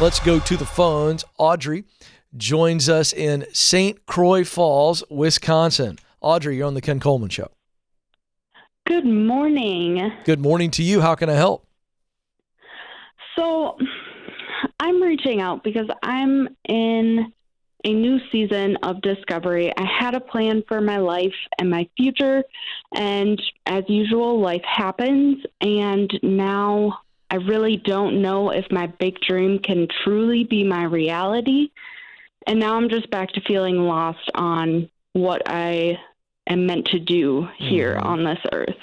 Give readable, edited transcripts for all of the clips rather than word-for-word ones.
Let's go to the phones. Audrey joins us in St. Croix Falls, Wisconsin. Audrey, you're on the Ken Coleman Show. Good morning. Good morning to you. How can I help? So I'm reaching out because I'm in a new season of discovery. I had a plan for my life and my future, and as usual, life happens, and now I really don't know if my big dream can truly be my reality. And now I'm just back to feeling lost on what I am meant to do here on this earth.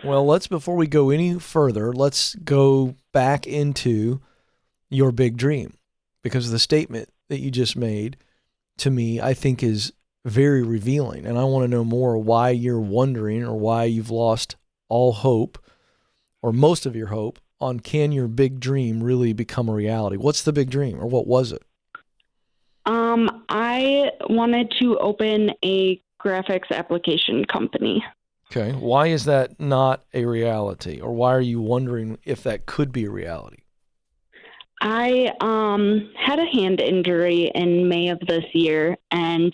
Well, before we go any further, let's go back into your big dream, because the statement that you just made to me, I think, is very revealing. And I want to know more why you're wondering, or why you've lost all hope or most of your hope on, can your big dream really become a reality? What's the big dream, or what was it? I wanted to open a graphics application company. Okay. Why is that not a reality? Or why are you wondering if that could be a reality? I had a hand injury in May of this year and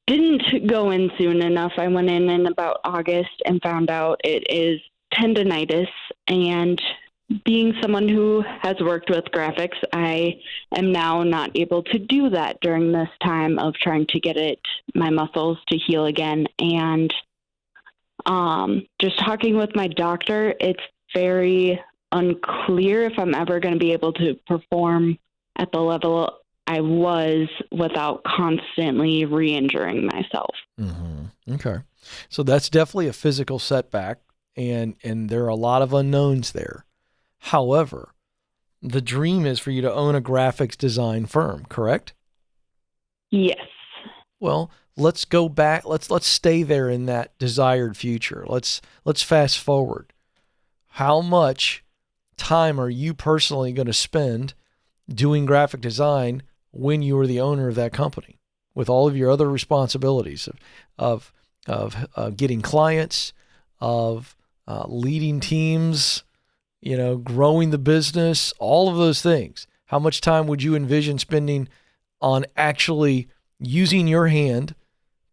didn't go in soon enough. I went in about August and found out it is tendonitis. And being someone who has worked with graphics, I am now not able to do that during this time of trying to get my muscles to heal again. And just talking with my doctor, it's very unclear if I'm ever going to be able to perform at the level I was without constantly re-injuring myself. Mm-hmm. Okay. So that's definitely a physical setback, and there are a lot of unknowns there. However, the dream is for you to own a graphics design firm, correct? Yes. Well, let's go back. Let's stay there in that desired future. Let's fast forward. How much time are you personally going to spend doing graphic design when you are the owner of that company, with all of your other responsibilities of getting clients, of leading teams, growing the business, all of those things? How much time would you envision spending on actually using your hand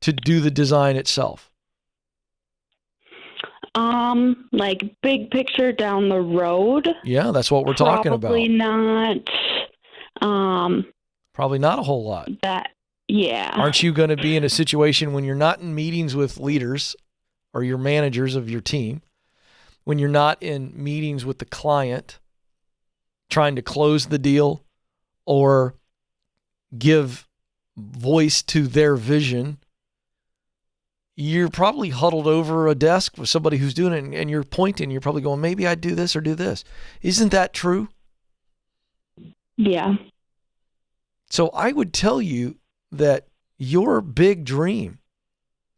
to do the design itself? Like big picture down the road? Yeah, that's what we're talking about. Probably not. Probably not a whole lot. Yeah. Aren't you going to be in a situation when you're not in meetings with leaders or your managers of your team, when you're not in meetings with the client trying to close the deal or give voice to their vision, you're probably huddled over a desk with somebody who's doing it, and you're pointing, you're probably going, maybe I'd do this or do this. Isn't that true? Yeah. So I would tell you that your big dream,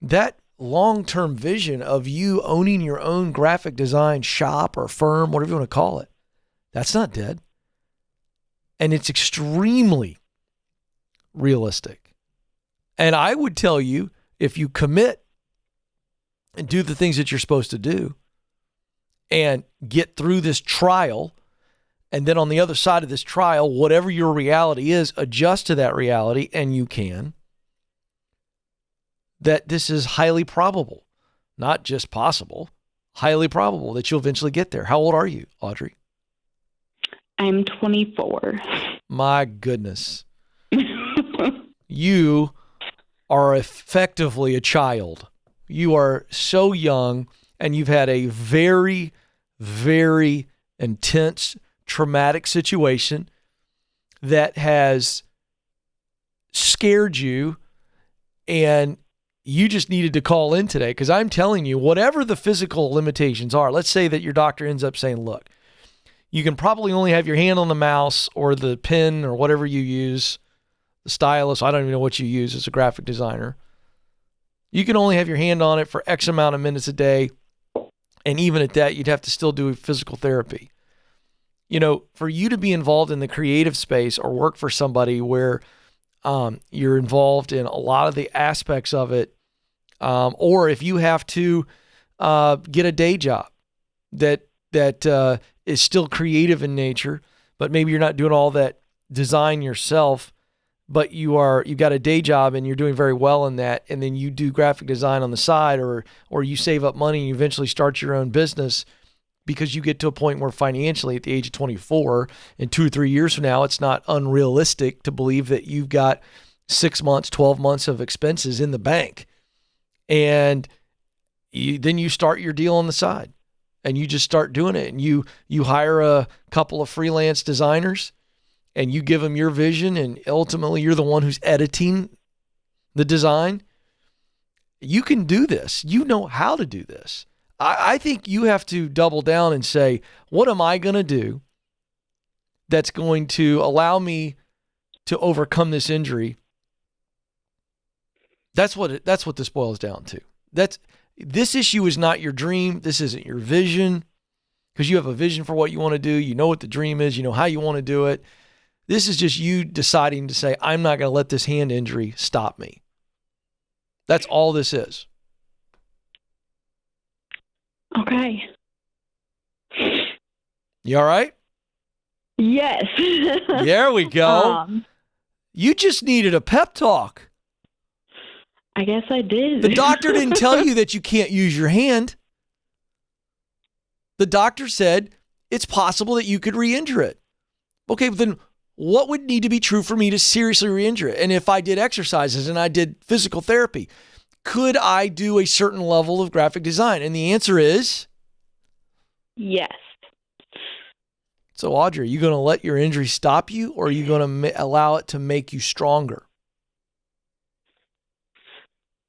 that long-term vision of you owning your own graphic design shop or firm, whatever you want to call it, that's not dead. And it's extremely realistic. And I would tell you, if you commit and do the things that you're supposed to do and get through this trial, and then on the other side of this trial, whatever your reality is, adjust to that reality, and you can, that this is highly probable, not just possible, highly probable that you'll eventually get there. How old are you, Audrey? I'm 24. My goodness. You are effectively a child. You are so young, and you've had a very, very intense, traumatic situation that has scared you, and you just needed to call in today, because I'm telling you, whatever the physical limitations are, let's say that your doctor ends up saying, look, you can probably only have your hand on the mouse or the pen or whatever you use, the stylus. I don't even know what you use as a graphic designer. You can only have your hand on it for X amount of minutes a day. And even at that, you'd have to still do physical therapy. For you to be involved in the creative space or work for somebody where you're involved in a lot of the aspects of it, or if you have to get a day job that is still creative in nature, but maybe you're not doing all that design yourself, but you've got a day job and you're doing very well in that, and then you do graphic design on the side, or you save up money and you eventually start your own business because you get to a point where financially at the age of 24, in 2 or 3 years from now, it's not unrealistic to believe that you've got 6 months, 12 months of expenses in the bank. And then you start your deal on the side and you just start doing it, and you hire a couple of freelance designers and you give them your vision, and ultimately you're the one who's editing the design. You can do this. You know how to do this. I think you have to double down and say, what am I going to do that's going to allow me to overcome this injury? That's what this boils down to. This issue is not your dream. This isn't your vision, because you have a vision for what you want to do. You know what the dream is. You know how you want to do it. This is just you deciding to say, I'm not going to let this hand injury stop me. That's all this is. Okay. You all right? Yes. There we go. You just needed a pep talk. I guess I did. The doctor didn't tell you that you can't use your hand. The doctor said it's possible that you could re-injure it. Okay, but then what would need to be true for me to seriously re-injure it? And if I did exercises and I did physical therapy, could I do a certain level of graphic design? And the answer is yes. So, Audrey, are you going to let your injury stop you, or are you going to allow it to make you stronger?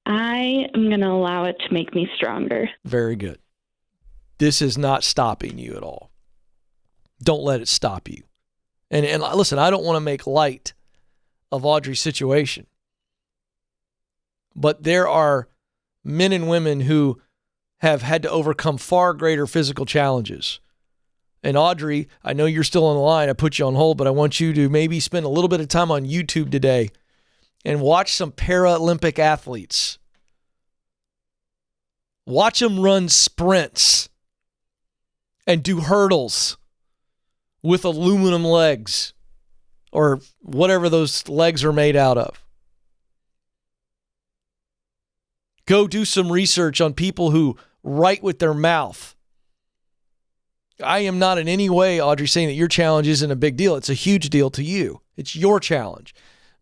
I am going to allow it to make me stronger. Very good. This is not stopping you at all. Don't let it stop you. And listen, I don't want to make light of Audrey's situation, but there are men and women who have had to overcome far greater physical challenges. And Audrey, I know you're still on the line. I put you on hold, but I want you to maybe spend a little bit of time on YouTube today and watch some Paralympic athletes. Watch them run sprints and do hurdles with aluminum legs or whatever those legs are made out of. Go do some research on people who write with their mouth. I am not in any way, Audrey, saying that your challenge isn't a big deal. It's a huge deal to you. It's your challenge.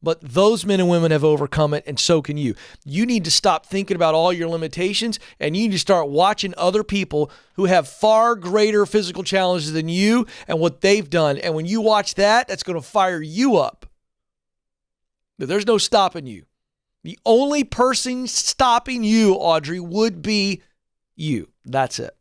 But those men and women have overcome it, and so can you. You need to stop thinking about all your limitations, and you need to start watching other people who have far greater physical challenges than you and what they've done. And when you watch that, that's going to fire you up. But there's no stopping you. The only person stopping you, Audrey, would be you. That's it.